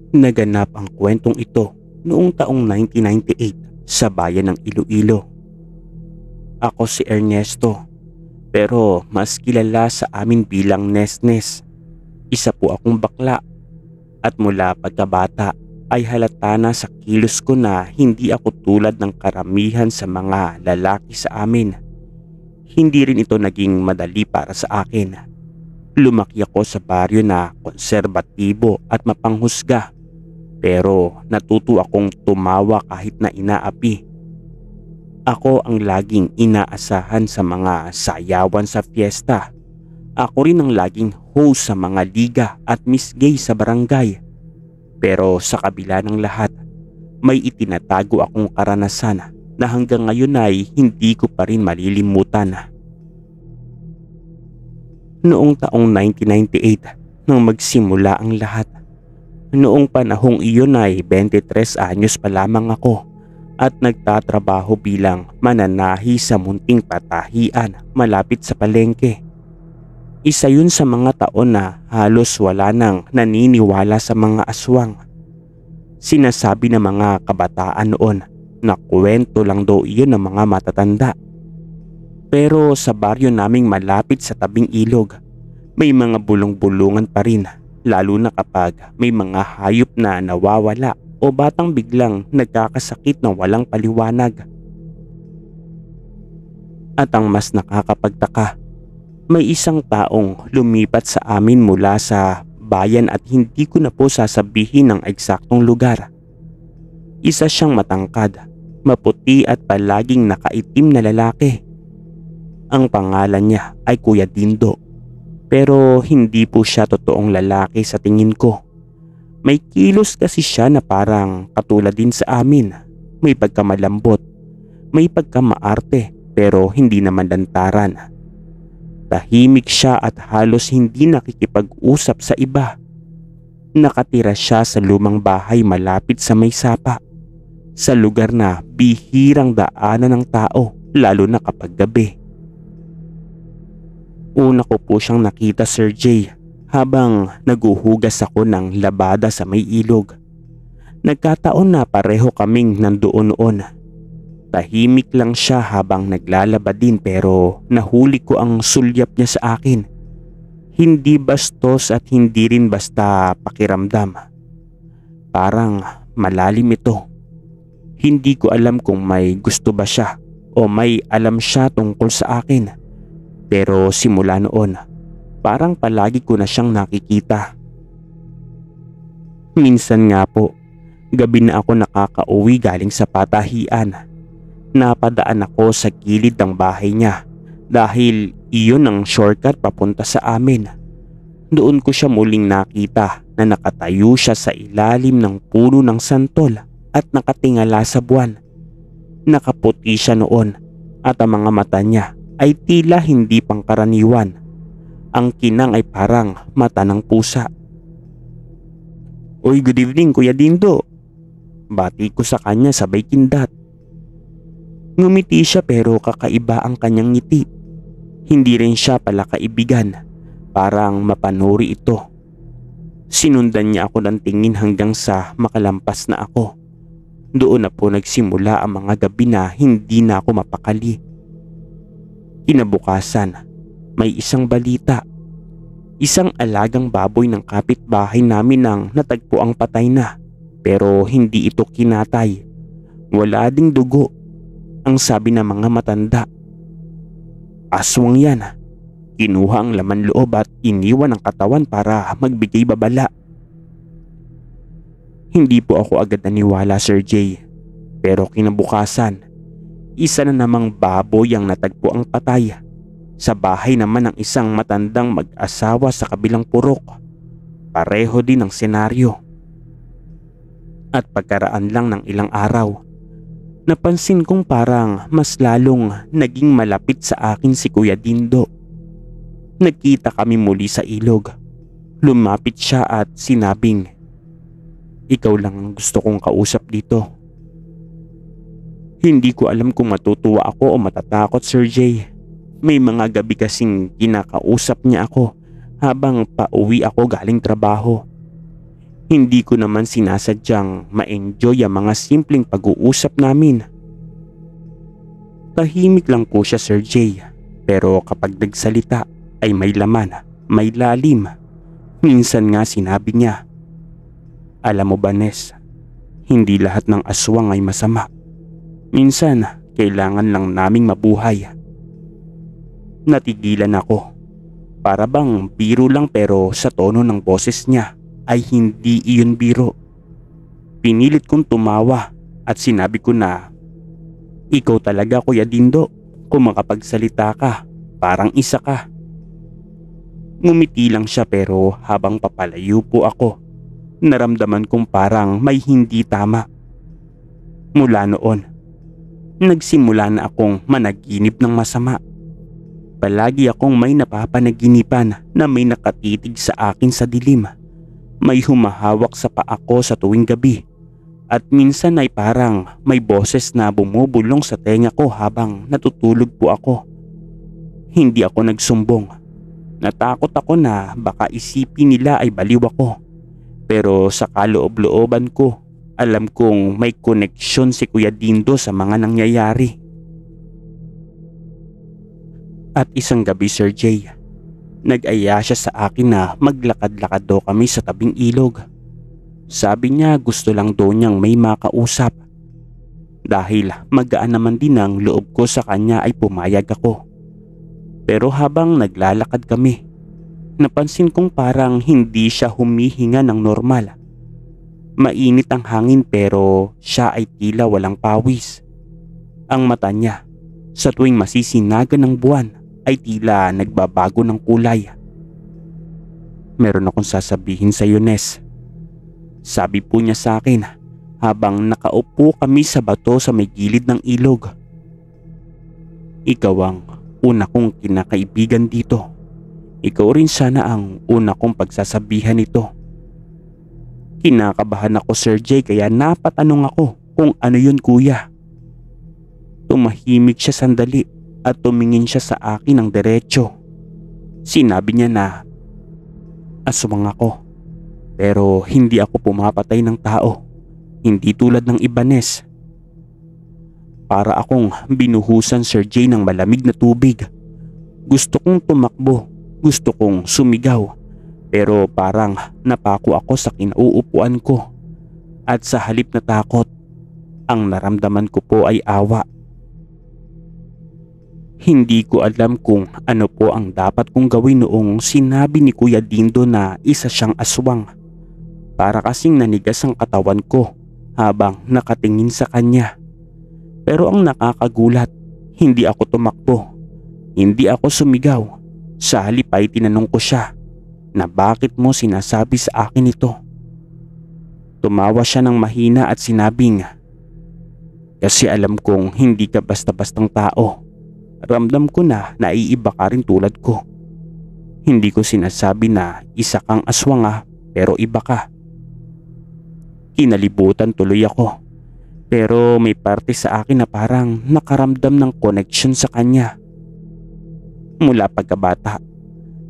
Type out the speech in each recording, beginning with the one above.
Naganap ang kwentong ito noong taong 1998 sa bayan ng Iloilo. Ako si Ernesto, pero mas kilala sa amin bilang Nesnes. Isa po akong bakla at mula pagkabata ay halata na sa kilos ko na hindi ako tulad ng karamihan sa mga lalaki sa amin. Hindi rin ito naging madali para sa akin. Lumaki ako sa baryo na konserbatibo at mapanghusga, pero natuto akong tumawa kahit na inaapi. Ako ang laging inaasahan sa mga sayawan sa fiesta. Ako rin ang laging host sa mga liga at Miss Gay sa barangay. Pero sa kabila ng lahat, may itinatago akong karanasan na hanggang ngayon ay hindi ko pa rin malilimutan. Noong taong 1998 nang magsimula ang lahat. Noong panahong iyon ay 23 anyos pa lamang ako at nagtatrabaho bilang mananahi sa munting patahian malapit sa palengke. Isa yun sa mga taon na halos wala nang naniniwala sa mga aswang. Sinasabi ng mga kabataan noon na kwento lang daw iyon ng mga matatanda. Pero sa baryo naming malapit sa tabing ilog, may mga bulong-bulungan pa rin, lalo na kapag may mga hayop na nawawala o batang biglang nagkakasakit na walang paliwanag. At ang mas nakakapagtaka, may isang taong lumipat sa amin mula sa bayan at hindi ko na po sasabihin ang eksaktong lugar. Isa siyang matangkad, maputi at palaging nakaitim na lalaki. Ang pangalan niya ay Kuya Dindo, pero hindi po siya totoong lalaki sa tingin ko. May kilos kasi siya na parang katulad din sa amin. May pagkamalambot, may pagkamaarte pero hindi naman lantaran. Tahimik siya at halos hindi nakikipag-usap sa iba. Nakatira siya sa lumang bahay malapit sa may sapa, sa lugar na bihirang daanan ng tao lalo na kapag gabi. Una ko po siyang nakita, Sir J, habang naguhugas ako ng labada sa may ilog. Nagkataon na pareho kaming nandoon noon. Tahimik lang siya habang naglalaba din pero nahuli ko ang sulyap niya sa akin. Hindi bastos at hindi rin basta pakiramdam. Parang malalim ito. Hindi ko alam kung may gusto ba siya o may alam siya tungkol sa akin. Pero simula noon, parang palagi ko na siyang nakikita. Minsan nga po, gabi na ako nakakauwi galing sa patahian. Napadaan ako sa gilid ng bahay niya dahil iyon ang shortcut papunta sa amin. Doon ko siya muling nakita na nakatayo siya sa ilalim ng puno ng santol at nakatingala sa buwan. Nakaputi siya noon at ang mga mata niya ay tila hindi pangkaraniwan. Ang kinang ay parang mata ng pusa. "Uy, good evening Kuya Dindo." Bati ko sa kanya sabay kindat. Ngumiti siya pero kakaiba ang kanyang ngiti. Hindi rin siya pala kaibigan. Parang mapanuri ito. Sinundan niya ako ng tingin hanggang sa makalampas na ako. Doon na po nagsimula ang mga gabi na hindi na ako mapakali. Kinabukasan, may isang balita. Isang alagang baboy ng kapitbahay namin ang natagpo ang patay na, pero hindi ito kinatay. Wala ding dugo. Ang sabi ng mga matanda, "Aswang yan." Kinuha ang laman loob at iniwan ang katawan para magbigay babala. Hindi po ako agad naniwala, Sir J. Pero kinabukasan, isa na namang baboy ang natagpo ang patay. Sa bahay naman ng isang matandang mag-asawa sa kabilang purok. Pareho din ang senaryo. At pagkaraan lang ng ilang araw, napansin kong parang mas lalong naging malapit sa akin si Kuya Dindo. Nagkita kami muli sa ilog. Lumapit siya at sinabing, "Ikaw lang ang gusto kong kausap dito." Hindi ko alam kung matutuwa ako o matatakot, Sir J. May mga gabi kasing kinakausap niya ako habang pauwi ako galing trabaho. Hindi ko naman sinasadyang ma-enjoy ang mga simpleng pag-uusap namin. Tahimik lang po siya, Sir Jay. Pero kapag nagsalita ay may laman, may lalim. Minsan nga sinabi niya, "Alam mo ba, Ness, hindi lahat ng aswang ay masama. Minsan, kailangan lang naming mabuhay." Natigilan ako. Para bang biro lang, pero sa tono ng boses niya ay hindi iyon biro. Pinilit kong tumawa at sinabi ko na, "Ikaw talaga, Kuya Dindo. Kung makapagsalita ka, parang isa ka." Ngumiti lang siya, pero habang papalayo po ako, naramdaman kong parang may hindi tama. Mula noon, nagsimula na akong managinip ng masama. Palagi akong may napapanaginipan na may nakatitig sa akin sa dilim. May humahawak sa paa ko sa tuwing gabi. At minsan ay parang may boses na bumubulong sa tenga ko habang natutulog po ako. Hindi ako nagsumbong. Natakot ako na baka isipin nila ay baliw ako. Pero sa kaloob-looban ko, alam kong may koneksyon si Kuya Dindo sa mga nangyayari. At isang gabi, Sir Jay, nag-aya siya sa akin na maglakad-lakad daw kami sa tabing ilog. Sabi niya gusto lang daw niyang may makausap. Dahil magaan naman din ang loob ko sa kanya ay pumayag ako. Pero habang naglalakad kami, napansin kong parang hindi siya humihinga ng normal. Mainit ang hangin, pero siya ay tila walang pawis. Ang mata niya, sa tuwing masisinagan ng buwan, ay tila nagbabago ng kulay. "Meron akong sasabihin sa iyo, Ness," sabi po niya sa akin habang nakaupo kami sa bato sa may gilid ng ilog. "Ikaw ang una kong kinakaibigan dito. Ikaw rin sana ang una kong pagsasabihan ito." Kinakabahan ako, Sir Jay, kaya napatanong ako kung ano yun, kuya. Tumahimik siya sandali at tumingin siya sa akin ng diretso. Sinabi niya na, "Aswang ako, pero hindi ako pumapatay ng tao. Hindi tulad ng iba, Ness." Para akong binuhusan, Sir Jay, ng malamig na tubig. Gusto kong tumakbo, gusto kong sumigaw, pero parang napako ako sa kinauupuan ko. At sa halip na takot, ang naramdaman ko po ay awa. Hindi ko alam kung ano po ang dapat kong gawin noong sinabi ni Kuya Dindo na isa siyang aswang. Para kasing nanigas ang katawan ko habang nakatingin sa kanya. Pero ang nakakagulat, hindi ako tumakbo, hindi ako sumigaw. Sa halip ay tinanong ko siya na bakit mo sinasabi sa akin ito. Tumawa siya ng mahina at sinabing, "Kasi alam kong hindi ka basta-bastang tao. Ramdam ko na naiiba ka rin tulad ko. Hindi ko sinasabi na isa kang aswang pero iba ka." Kinalibutan tuloy ako. Pero may parte sa akin na parang nakaramdam ng connection sa kanya. Mula pagkabata,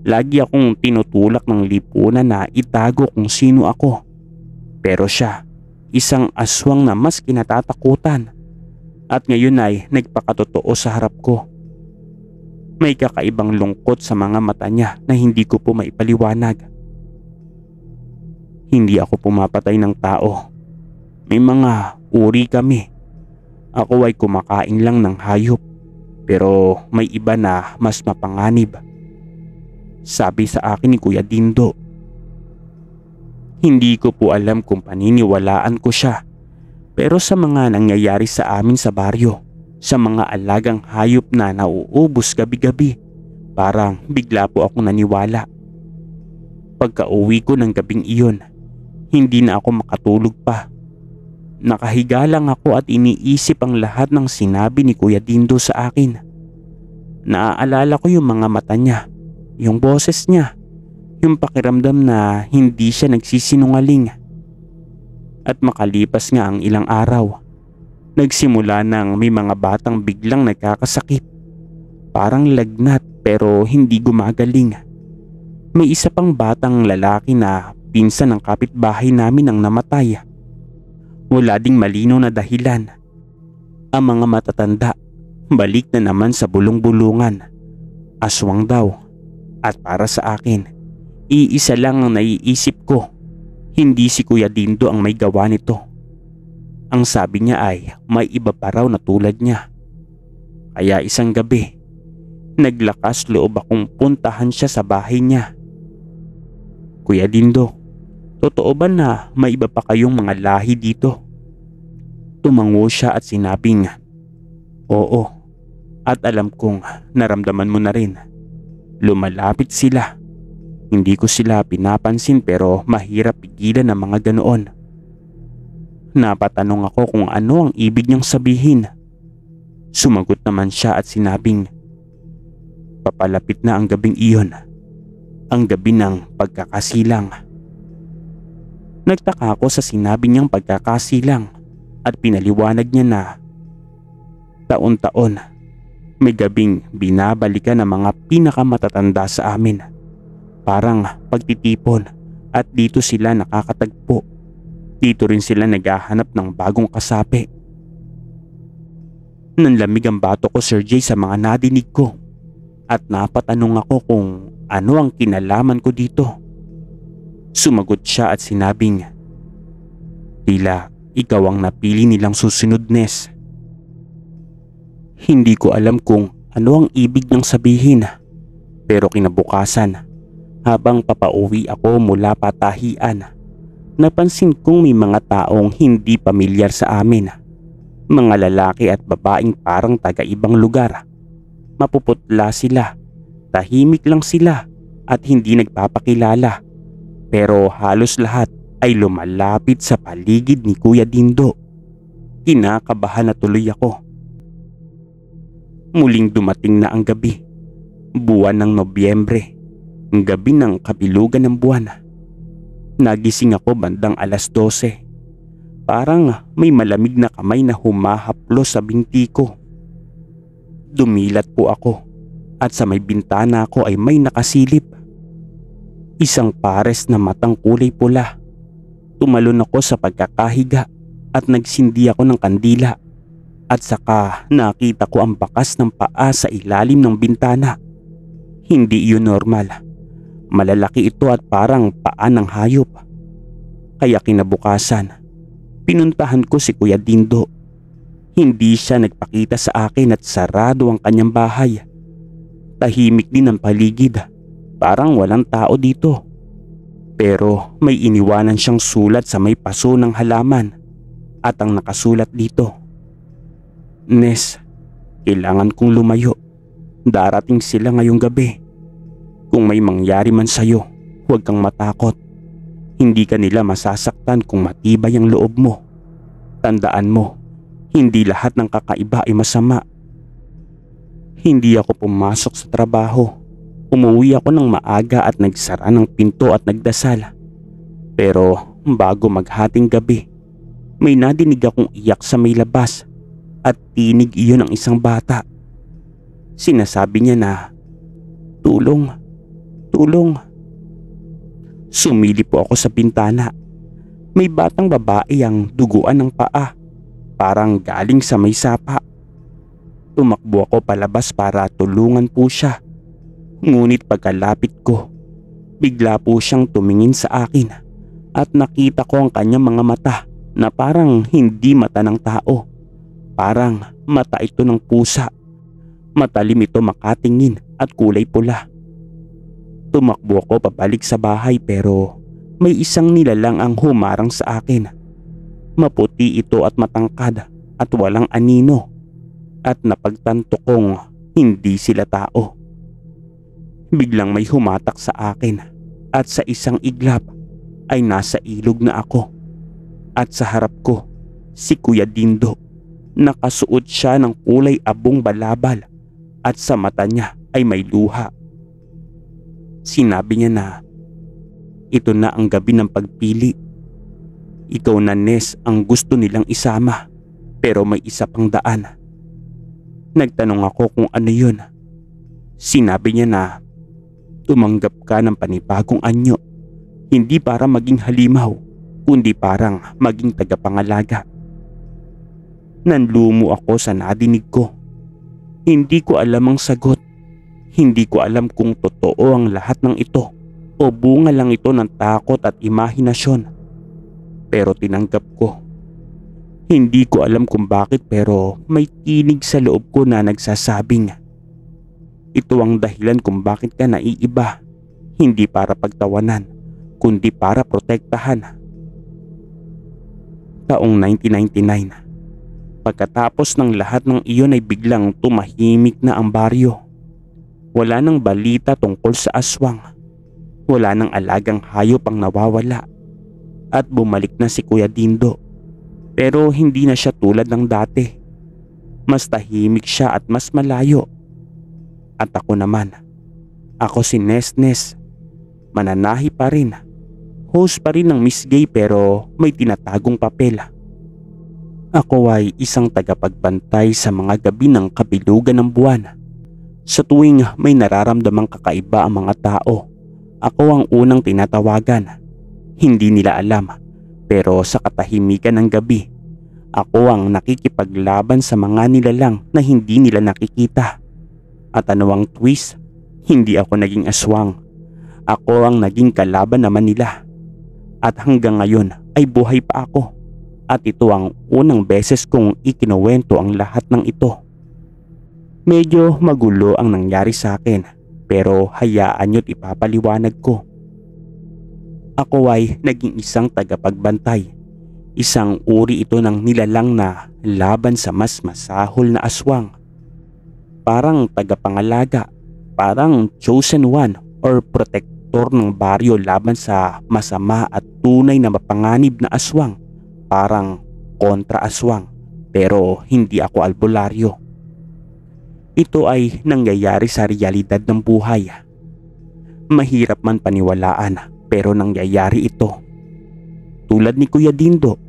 lagi akong tinutulak ng lipunan na itago kung sino ako. Pero siya, isang aswang na mas kinatatakutan. At ngayon ay nagpakatotoo sa harap ko. May kakaibang lungkot sa mga mata niya na hindi ko po maipaliwanag. Hindi ako pumapatay ng tao. May mga uri kami. Ako ay kumakain lang ng hayop. Pero may iba na mas mapanganib. Sabi sa akin ni Kuya Dindo. Hindi ko po alam kung paniniwalaan ko siya. Pero sa mga nangyayari sa amin sa baryo, sa mga alagang hayop na nauubos gabi-gabi, parang bigla po akong naniwala. Pagka-uwi ko ng gabing iyon, hindi na ako makatulog pa. Nakahiga lang ako at iniisip ang lahat ng sinabi ni Kuya Dindo sa akin. Naaalala ko yung mga mata niya, yung boses niya, yung pakiramdam na hindi siya nagsisinungaling. At makalipas nga ang ilang araw, nagsimula nang may mga batang biglang nagkakasakit. Parang lagnat pero hindi gumagaling. May isa pang batang lalaki na pinsan ng kapitbahay namin ang namatay. Wala ding malinaw na dahilan. Ang mga matatanda, balik na naman sa bulong-bulungan. Aswang daw. At para sa akin, iisa lang ang naiisip ko. Hindi si Kuya Dindo ang may gawa nito. Ang sabi niya ay may iba pa raw na tulad niya. Kaya isang gabi, naglakas loob akong puntahan siya sa bahay niya. Kuya Dindo, totoo ba na may iba pa kayong mga lahi dito? Tumango siya at sinabing, oo, at alam kong naramdaman mo na rin. Lumalapit sila. Hindi ko sila pinapansin pero mahirap pigilan ang mga ganoon. Napatanong ako kung ano ang ibig niyang sabihin. Sumagot naman siya at sinabing, papalapit na ang gabing iyon. Ang gabi ng pagkakasilang. Nagtaka ako sa sinabi niyang pagkakasilang at pinaliwanag niya na taon-taon may gabing binabalikan ng mga pinakamatatanda sa amin. Parang pagtitipon at dito sila nakakatagpo. Dito rin sila naghahanap ng bagong kasapi. Nanlamig ang bato ko, Sir Jay, sa mga nadinig ko at napatanong ako kung ano ang kinalaman ko dito. Sumagot siya at sinabing, tila ikaw ang napili nilang susunod, Nes. Hindi ko alam kung ano ang ibig niyang sabihin, pero kinabukasan, habang papauwi ako mula patahian, napansin kong may mga taong hindi pamilyar sa amin. Mga lalaki at babaeng parang taga-ibang lugar. Mapuputla sila, tahimik lang sila at hindi nagpapakilala. Pero halos lahat ay lumalapit sa paligid ni Kuya Dindo. Kinakabahan na tuloy ako. Muling dumating na ang gabi. Buwan ng Nobyembre. Gabi ng kabilugan ng buwan. Nagising ako bandang 12:00. Parang may malamig na kamay na humahaplos sa binti ko. Dumilat po ako at sa may bintana ko ay may nakasilip. Isang pares na matang kulay pula. Tumalon ako sa pagkakahiga at nagsindi ako ng kandila. At saka nakita ko ang bakas ng paa sa ilalim ng bintana. Hindi iyon normal. Malalaki ito at parang paa ng hayop. Kaya kinabukasan, pinuntahan ko si Kuya Dindo. Hindi siya nagpakita sa akin at sarado ang kanyang bahay. Tahimik din ang paligid. Parang walang tao dito. Pero may iniwanan siyang sulat sa may paso ng halaman. At ang nakasulat dito, Nes, kailangan kong lumayo. Darating sila ngayong gabi. Kung may mangyari man sa'yo, huwag kang matakot. Hindi ka nila masasaktan kung matibay ang loob mo. Tandaan mo, hindi lahat ng kakaiba ay masama. Hindi ako pumasok sa trabaho. Umuwi ako ng maaga at nagsara ng pinto at nagdasal. Pero bago maghating gabi, may nadinig akong iyak sa may labas. At tinig iyon ng isang bata. Sinasabi niya na, tulong, tulong. Sumilip po ako sa bintana. May batang babae ang duguan ng paa. Parang galing sa may sapa. Tumakbo ako palabas para tulungan po siya. Ngunit pagkalapit ko, bigla po siyang tumingin sa akin. At nakita ko ang kanyang mga mata na parang hindi mata ng tao. Parang mata ito ng pusa. Matalim ito makatingin at kulay pula. Tumakbo ako pabalik sa bahay pero may isang nilalang ang humarang sa akin. Maputi ito at matangkad at walang anino. At napagtanto kong hindi sila tao. Biglang may humatak sa akin at sa isang iglap ay nasa ilog na ako. At sa harap ko, si Kuya Dindo. Nakasuot siya ng kulay abong balabal at sa mata niya ay may luha. Sinabi niya na, ito na ang gabi ng pagpili. Ikaw na, Nes, ang gusto nilang isama pero may isa pang daan. Nagtanong ako kung ano yun. Sinabi niya na, tumanggap ka ng panibagong anyo. Hindi para maging halimaw, kundi parang maging tagapangalaga. Nanlumo ako sa nadinig ko. Hindi ko alam ang sagot. Hindi ko alam kung totoo ang lahat ng ito o bunga lang ito ng takot at imahinasyon. Pero tinanggap ko. Hindi ko alam kung bakit pero may tinig sa loob ko na nagsasabing, ito ang dahilan kung bakit ka naiiba. Hindi para pagtawanan, kundi para protektahan. Taong 1999. Pagkatapos ng lahat ng iyon ay biglang tumahimik na ang baryo. Wala nang balita tungkol sa aswang. Wala nang alagang hayop ang nawawala. At bumalik na si Kuya Dindo. Pero hindi na siya tulad ng dati. Mas tahimik siya at mas malayo. At ako naman. Ako si Nesnes. Mananahi pa rin. Host pa rin ng Miss Gay pero may tinatagong papel. Ako ay isang tagapagbantay sa mga gabi ng kabilugan ng buwan. Sa tuwing may nararamdamang kakaiba ang mga tao, ako ang unang tinatawagan. Hindi nila alam, pero sa katahimikan ng gabi, ako ang nakikipaglaban sa mga nilalang na hindi nila nakikita. At ano ang twist? Hindi ako naging aswang. Ako ang naging kalaban naman nila. At hanggang ngayon ay buhay pa ako. At ito ang unang beses kong ikinuwento ang lahat ng ito. Medyo magulo ang nangyari sa akin, pero hayaan niyo't ipapaliwanag ko. Ako ay naging isang tagapagbantay. Isang uri ito ng nilalang na laban sa mas masahol na aswang. Parang tagapangalaga, parang chosen one or protector ng baryo laban sa masama at tunay na mapanganib na aswang. Parang kontra-aswang, pero hindi ako albularyo. Ito ay nangyayari sa realidad ng buhay. Mahirap man paniwalaan, pero nangyayari ito. Tulad ni Kuya Dindo,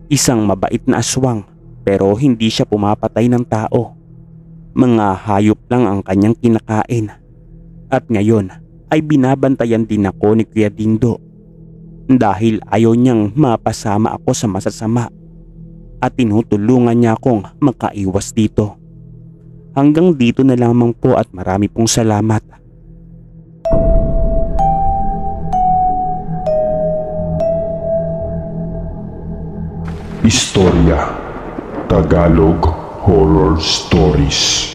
isang mabait na aswang, pero hindi siya pumapatay ng tao. Mga hayop lang ang kanyang kinakain. At ngayon ay binabantayan din ako ni Kuya Dindo. Dahil ayaw niyang mapasama ako sa masasama at tinutulungan niya akong makaiwas dito. Hanggang dito na lamang po at marami pong salamat. Istorya Tagalog Horror Stories.